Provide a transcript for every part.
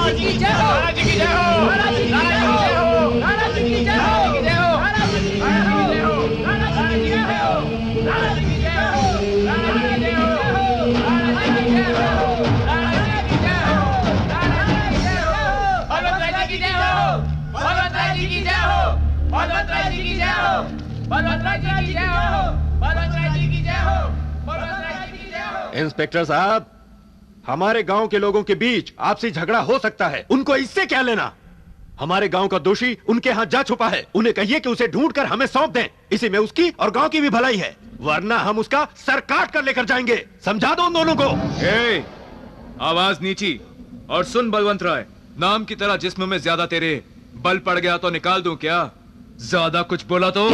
जी की जय हो, लाला जी की जय हो, लाला जी की जय हो, लाला जी की जय हो, लाला जी की जय हो, लाला जी की जय हो, लाला जी की जय हो, लाला जी की जय हो, लाला जी की जय हो, लाला जी की जय हो, लाला जी की जय हो, बलवंतराय जी की जय हो, बलवंतराय जी की जय हो, बलवंतराय जी की जय हो, बलवंतराय जी की जय हो, बलवंतराय जी की जय हो, बलवंतराय जी की जय हो। इंस्पेक्टर साहब, हमारे गांव के लोगों के बीच आपसी झगड़ा हो सकता है, उनको इससे क्या लेना? हमारे गांव का दोषी उनके यहाँ जा छुपा है, उन्हें कहिए कि उसे ढूंढकर हमें सौंप दें। इसी में उसकी और गांव की भी भलाई है, वरना हम उसका सर काट कर लेकर जाएंगे। समझा दो उन दोनों को। आवाज नीची और सुन बलवंतराय, नाम की तरह जिस्म में ज्यादा तेरे बल पड़ गया तो निकाल दूं क्या? ज्यादा कुछ बोला तो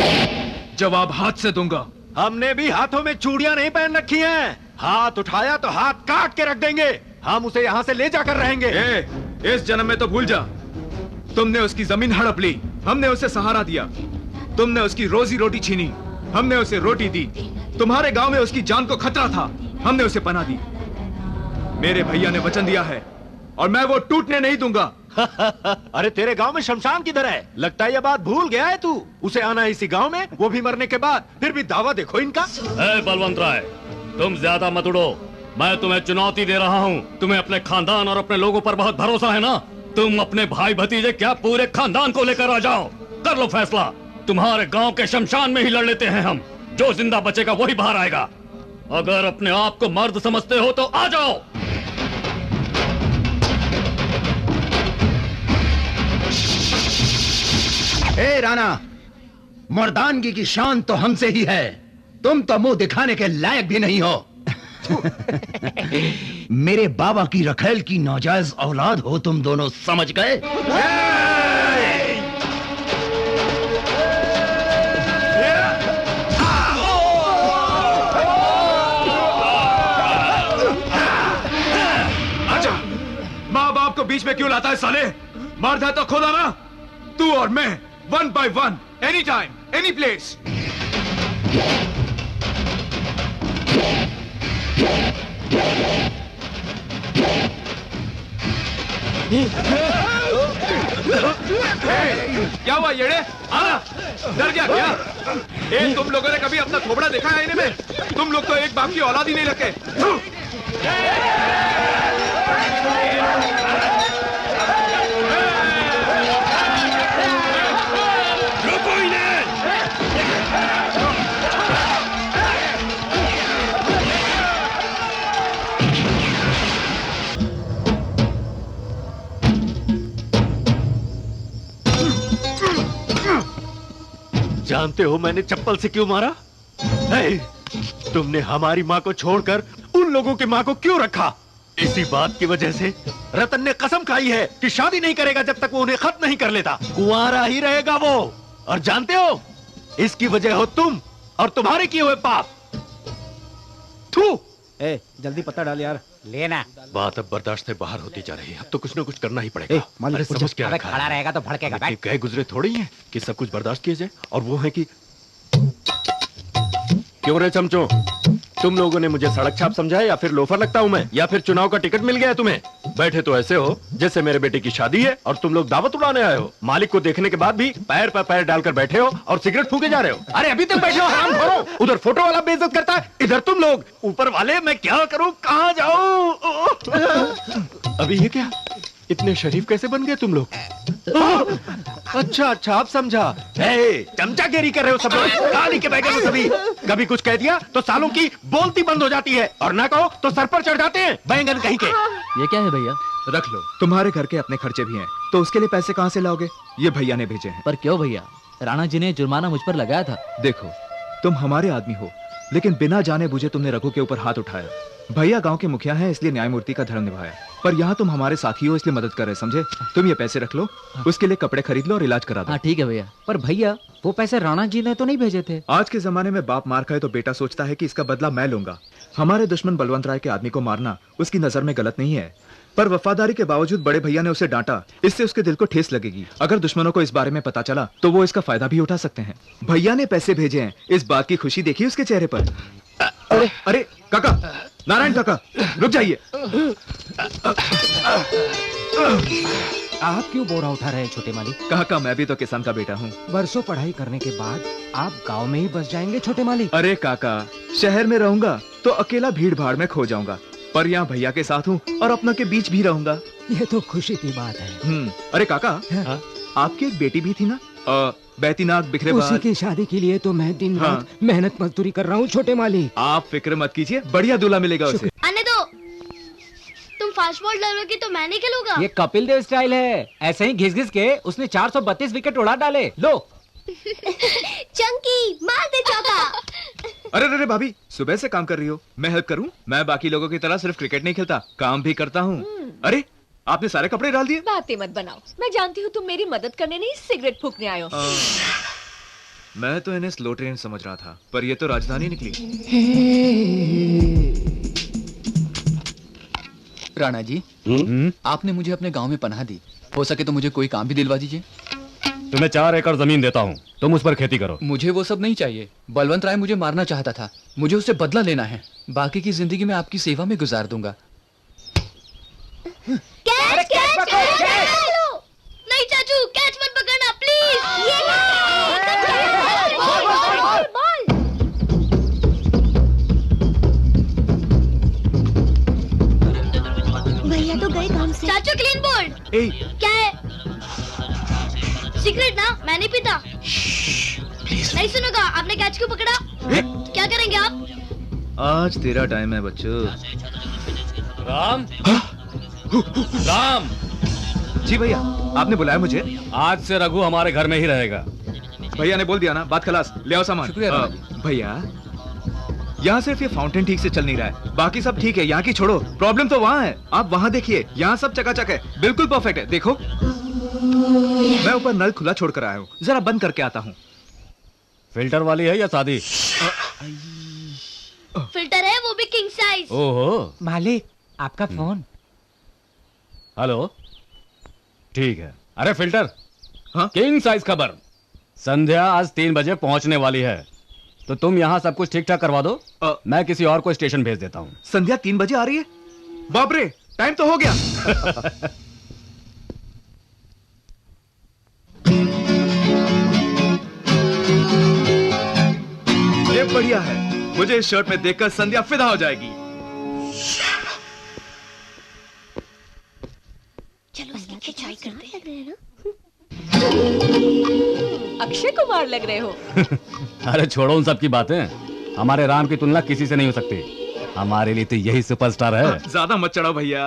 जवाब हाथ से दूंगा। हमने भी हाथों में चूड़ियां नहीं पहन रखी हैं। हाथ उठाया तो हाथ काट के रख देंगे। हम उसे यहाँ से ले जाकर रहेंगे। इस जन्म में तो भूल जा, तुमने उसकी जमीन हड़प ली, हमने उसे सहारा दिया। तुमने उसकी रोजी रोटी छीनी, हमने उसे रोटी दी। तुम्हारे गांव में उसकी जान को खतरा था, हमने उसे पनाह दी। मेरे भैया ने वचन दिया है और मैं वो टूटने नहीं दूंगा। अरे तेरे गांव में शमशान किधर है? लगता है ये बात भूल गया है तू। उसे आना है इसी गांव में, वो भी मरने के बाद। फिर भी दावा देखो इनका। बलवंतराय, तुम ज्यादा मत उड़ो। मैं तुम्हें चुनौती दे रहा हूँ। तुम्हें अपने खानदान और अपने लोगों पर बहुत भरोसा है ना? तुम अपने भाई भतीजे क्या पूरे खानदान को लेकर आ जाओ। कर लो फैसला। तुम्हारे गांव के शमशान में ही लड़ लेते हैं हम। जो जिंदा बचेगा वही बाहर आएगा। अगर अपने आप को मर्द समझते हो तो आ जाओ। ए राणा, मर्दानगी की शान तो हमसे ही है। तुम तो मुंह दिखाने के लायक भी नहीं हो। मेरे बाबा की रखेल की नाजायज औलाद हो तुम दोनों, समझ गए? आजा, माँ बाप को बीच में क्यों लाता है साले? मर्द है तो खुद आना। तू और मैं, one by one, any time, any place. क्या हुआ येड़े? आना, डर गया क्या? तुम लोगों ने कभी अपना थोबड़ा देखा है आईने में? तुम लोग तो एक बाप की औलाद ही नहीं रखे। जानते हो मैंने चप्पल से क्यों मारा? तुमने हमारी माँ को छोड़कर उन लोगों की माँ को क्यों रखा? इसी बात की वजह से रतन ने कसम खाई है कि शादी नहीं करेगा जब तक वो उन्हें खत्म नहीं कर लेता। कुंवारा ही रहेगा वो। और जानते हो, इसकी वजह हो तुम और तुम्हारे किए हुए पाप। थू। जल्दी पता डाल यार। लेना। बात अब बर्दाश्त से बाहर होती जा रही है। अब तो कुछ ना कुछ करना ही पड़ेगा। अरे समझ क्या रखा है? खड़ा रहेगा तो भड़केगा। गए गुजरे थोड़ी है कि सब कुछ बर्दाश्त किया जाए। और वो है कि क्यों रे चमचो, तुम लोगों ने मुझे सड़क छाप समझा है या फिर लोफर लगता हूं मैं, या फिर चुनाव का टिकट मिल गया है तुम्हें? बैठे तो ऐसे हो जैसे मेरे बेटे की शादी है और तुम लोग दावत उड़ाने आए हो। मालिक को देखने के बाद भी पैर पर पैर डालकर बैठे हो और सिगरेट फूके जा रहे हो। अरे अभी तक बैठे हो हरामखोरो। उधर फोटो वाला बेइज्जत करता है, इधर तुम लोग। ऊपर वाले मैं क्या करूं, कहां जाऊं? अभी ये क्या, इतने शरीफ कैसे बन गए तुम लोग? अच्छा अच्छा, अब समझा। चमचागिरी कर रहे हो सब लोग, काली के बैगन हो सभी। कभी कुछ कह दिया तो सालों की बोलती बंद हो जाती है, और ना कहो तो सर पर चढ़ जाते हैं बैंगन कहीं के। ये क्या है भैया? रख लो, तुम्हारे घर के अपने खर्चे भी हैं, तो उसके लिए पैसे कहाँ से लाओगे? ये भैया ने भेजे हैं। पर क्यों भैया? राणा जी ने जुर्माना मुझ पर लगाया था। देखो, तुम हमारे आदमी हो, लेकिन बिना जाने बुझे तुमने रघु के ऊपर हाथ उठाया। भैया गांव के मुखिया हैं, इसलिए न्यायमूर्ति का धर्म निभाया। पर यहाँ तुम हमारे साथी हो, इसलिए मदद कर रहे, समझे? तुम ये पैसे रख लो, उसके लिए कपड़े खरीद लो और इलाज करा दो। हाँ ठीक है भैया। पर भैया वो पैसे राणा जी ने तो नहीं भेजे थे। आज के जमाने में बाप मार खाए तो बेटा सोचता है कि इसका बदला मैं लूंगा। हमारे दुश्मन बलवंतराय के आदमी को मारना उसकी नजर में गलत नहीं है, पर वफादारी के बावजूद बड़े भैया ने उसे डांटा, इससे उसके दिल को ठेस लगेगी। अगर दुश्मनों को इस बारे में पता चला तो वो इसका फायदा भी उठा सकते हैं। भैया ने पैसे भेजे हैं, इस बात की खुशी देखी उसके चेहरे पर। अरे काका, नारायण काका, रुक जाइए। आप क्यों बोरा उठा रहे हैं छोटे मालिक? काका, मैं भी तो किसान का बेटा हूँ। बरसों पढ़ाई करने के बाद आप गांव में ही बस जाएंगे छोटे मालिक? अरे काका, शहर में रहूंगा तो अकेला भीड़ भाड़ में खो जाऊंगा, पर यहाँ भैया के साथ हूँ और अपनों के बीच भी रहूंगा। ये तो खुशी की बात है। अरे काका, हाँ? आपकी एक बेटी भी थी ना, बैतीनाग बिखरे उसी बाल। की शादी के लिए तो मैं दिन रात मेहनत मजदूरी कर रहा हूँ छोटे मालिक। आप फिक्र मत कीजिए, बढ़िया दूल्हा मिलेगा उसे। आने दो। तुम फास्ट बॉल डालोगे तो मैं नहीं खेलूंगा। ये कपिल देव स्टाइल है, ऐसे ही घिस घिस के उसने 432 विकेट उड़ा डाले। लो चंकी, मार दे चौका। अरे अरे भाभी, सुबह से काम कर रही हो, मैं हेल्प करूं? मैं बाकी लोगों की तरह सिर्फ क्रिकेट नहीं खेलता, काम भी करता हूं। अरे आपने सारे कपड़े डाल दिए? बातें मत बनाओ, मैं जानती हूँ तुम मेरी मदद करने नहीं सिगरेट फूकने आए हो। मैं तो इन्हें स्लो ट्रेन समझ रहा था, पर ये तो राजधानी निकली। राणा जी, आपने मुझे अपने गांव में पनाह दी, हो सके तो मुझे कोई काम भी दिलवा दीजिए। तुम्हें 4 एकड़ जमीन देता हूँ, तुम उस पर खेती करो। मुझे वो सब नहीं चाहिए। बलवंत राय मुझे मारना चाहता था, मुझे उससे बदला लेना है। बाकी की जिंदगी में आपकी सेवा में गुजार दूंगा। Catch catch catch. नहीं चाचू, कैच मत पकड़ना प्लीज। भैया तो गए काम से। चाचू क्लीन बोल्ड। क्या है? सिगरेट ना, मैं नहीं पीता। नहीं सुनोगा, आपने कैच क्यों पकड़ा? क्या करेंगे आप? आज तेरा टाइम है बच्चों। राम, राम। जी भैया, आपने बुलाया मुझे? आज से रघु हमारे घर में ही रहेगा। भैया ने बोल दिया ना, बात खलास। ले आओ सामान। शुक्रिया भैया, यहाँ सिर्फ ये फाउंटेन ठीक से चल नहीं रहा है, बाकी सब ठीक है। यहाँ की छोड़ो, प्रॉब्लम तो वहाँ है। आप वहाँ देखिए, यहाँ सब चकाचक है, बिल्कुल परफेक्ट है। देखो, मैं ऊपर नल खुला छोड़कर आया हूँ, जरा बंद करके आता हूँ। फिल्टर वाली है या सादी? फिल्टर है, वो भी किंग साइज। ओहो। मालिक, आपका फोन। हेलो, ठीक है। अरे फिल्टर, हाँ? किंग साइज खबर। संध्या आज 3 बजे पहुंचने वाली है, तो तुम यहाँ सब कुछ ठीक ठाक करवा दो। मैं किसी और को स्टेशन भेज देता हूँ। संध्या 3 बजे आ रही है? बाप रे, टाइम तो हो गया। ये बढ़िया है, मुझे इस शर्ट में देखकर संध्या फिदा हो जाएगी। चलो इसकी खिंचाई करते हैं। अक्षय कुमार लग रहे हो। अरे छोड़ो उन सब की बातें, हमारे राम की तुलना किसी से नहीं हो सकती। हमारे लिए तो यही सुपरस्टार है। ज्यादा मत चढ़ाओ भैया।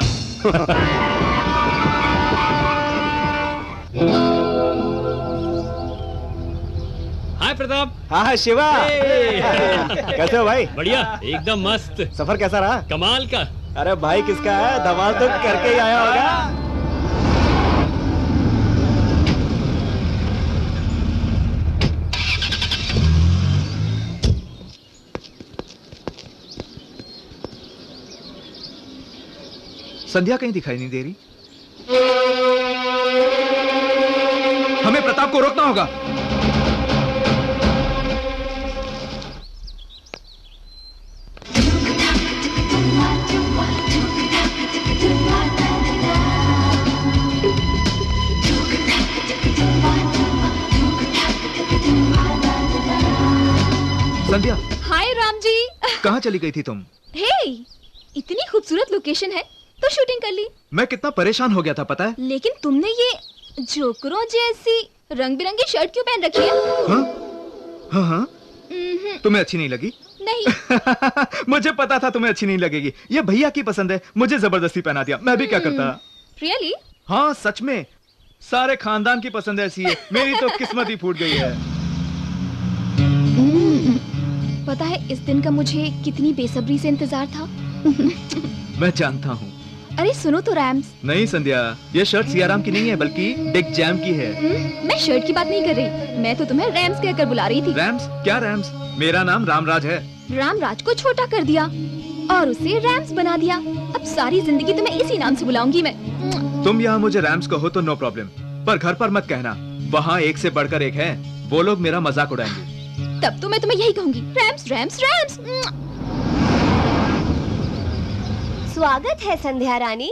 हाय प्रताप। हाँ शिवा, कैसे हो भाई? बढ़िया, एकदम मस्त। सफर कैसा रहा? कमाल का। अरे भाई किसका है? धमाल तो करके ही आया होगा। संध्या कहीं दिखाई नहीं दे रही। हमें प्रताप को रोकना होगा। संध्या, हाय राम जी। कहाँ चली गई थी तुम? हे, इतनी खूबसूरत लोकेशन है तो शूटिंग कर ली। मैं कितना परेशान हो गया था पता है? लेकिन तुमने ये जोकरों जैसी रंग बिरंगी शर्ट क्यों पहन रखी है? हाँ हाँ, तुम्हें अच्छी नहीं लगी? नहीं। मुझे पता था तुम्हें अच्छी नहीं लगेगी। ये भैया की पसंद है, मुझे जबरदस्ती पहना दिया। मैं भी क्या करता। रियली? हाँ सच में, सारे खानदान की पसंद ऐसी है, मेरी तो किस्मत ही फूट गई है। पता है इस दिन का मुझे कितनी बेसब्री से इंतजार था। मैं जानता हूँ। अरे सुनो तो रैम्स। नहीं संध्या, ये शर्ट सियाराम की नहीं है बल्कि डिक जैम की है। मैं शर्ट की बात नहीं कर रही, मैं तो तुम्हें रैम्स कहकर बुला रही थी। रैम्स? क्या रैम्स? मेरा नाम रामराज है। रामराज को छोटा कर दिया और उसे रैम्स बना दिया। अब सारी जिंदगी तुम्हें इसी नाम से बुलाऊंगी मैं। तुम यहाँ मुझे रैम्स कहो तो नो प्रॉब्लम, पर घर पर मत कहना, वहाँ एक से बढ़कर एक है, वो लोग मेरा मजाक उड़ाएंगे। तब तो मैं तुम्हें यही कहूंगी, रैम्स रैम्स रैम्स। स्वागत है संध्या रानी।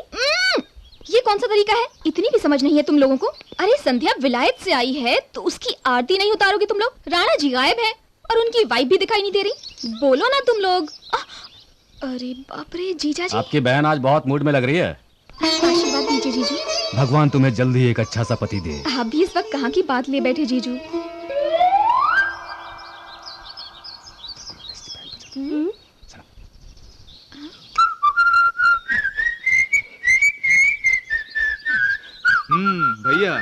ये कौन सा तरीका है? इतनी भी समझ नहीं है तुम लोगों को। अरे संध्या विलायत से आई है तो उसकी आरती नहीं उतारोगे तुम लोग? राणा जी गायब है और उनकी वाइफ भी दिखाई नहीं दे रही। बोलो ना तुम लोग। अरे बाप रे जीजा जी। आपकी बहन आज बहुत मूड में लग रही है। आशीर्वाद दीजिए जीजू। भगवान तुम्हें जल्दी एक अच्छा सा पति दे। आप भी इस वक्त कहाँ की बात ले बैठे जीजू। भैया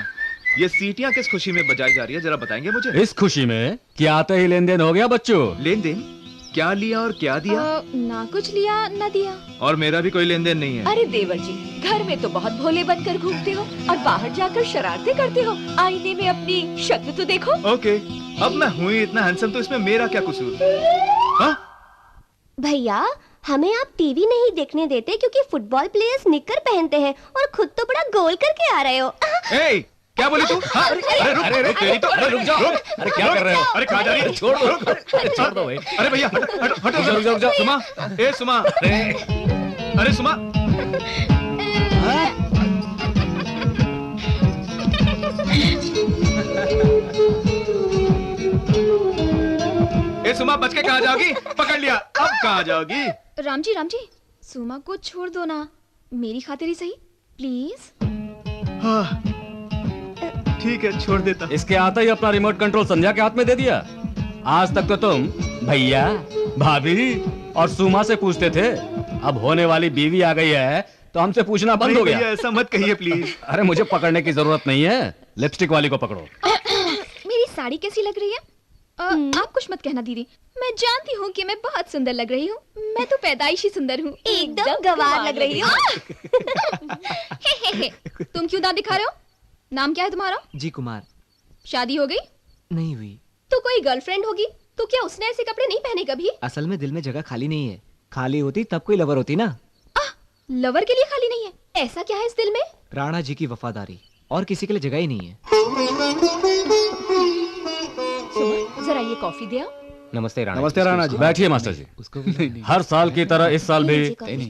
ये सीटियाँ किस खुशी में बजाई जा रही है, जरा बताएंगे मुझे। इस खुशी में कि आते ही लेन देन हो गया बच्चों। लेन देन? क्या लिया और क्या दिया? ना कुछ लिया ना दिया। और मेरा भी कोई लेन देन नहीं है। अरे देवर जी, घर में तो बहुत भोले बनकर घूमते हो और बाहर जाकर शरारतें करते हो। आईने में अपनी शक्ल तो देखो। ओके, अब मैं हूँ ही इतना हैंडसम तो इसमें मेरा क्या कसूर? हाँ? भैया हमें आप टीवी नहीं देखने देते क्योंकि फुटबॉल प्लेयर्स निकर पहनते हैं और खुद तो बड़ा गोल करके आ रहे हो। ए, क्या बोली तू? हाँ? अरे रुक तेरी तो। अरे रुक जाओ। अरे क्या कर रहे हो? अरे कहाँ जा रही है? छोड़ दो। छोड़ दो भाई। अरे भैया हटो रुक जाओ। सुमा, ए सुमा, अरे सुमा। ए सुमा, बच के कहाँ जाओगी? पकड़ लिया, अब कहाँ जाओगी? राम जी सुमा को छोड़ दो ना, मेरी खातिर ही सही, प्लीज। हाँ, ठीक है, छोड़ देता। इसके आते ही अपना रिमोट कंट्रोल संध्या के हाथ में दे दिया। आज तक तो तुम भैया, भाभी और सुमा से पूछते थे, अब होने वाली बीवी आ गई है तो हमसे पूछना बंद हो गया। ऐसा मत कहिए प्लीज। अरे मुझे पकड़ने की जरूरत नहीं है, लिपस्टिक वाली को पकड़ो। मेरी साड़ी कैसी लग रही है? आप कुछ मत कहना दीदी, मैं जानती हूँ कि मैं बहुत सुंदर लग रही हूँ। मैं तो पैदाइशी सुंदर हूँ। एकदम गवार लग रही हो। तुम क्यों दांत दिखा रहे हो? नाम क्या है तुम्हारा? जी कुमार। शादी हो गई? नहीं हुई। तो कोई गर्लफ्रेंड होगी, तो क्या उसने ऐसे कपड़े नहीं पहने कभी? असल में दिल में जगह खाली नहीं है, खाली होती तब कोई लवर होती ना। लवर के लिए खाली नहीं है? ऐसा क्या है इस दिल में? राणा जी की वफादारी, और किसी के लिए जगह ही नहीं है। जरा ये कॉफी दे आओ। नमस्ते राणा। नमस्ते राणा जी। बैठिए मास्टर जी। हर साल की तरह इस साल भी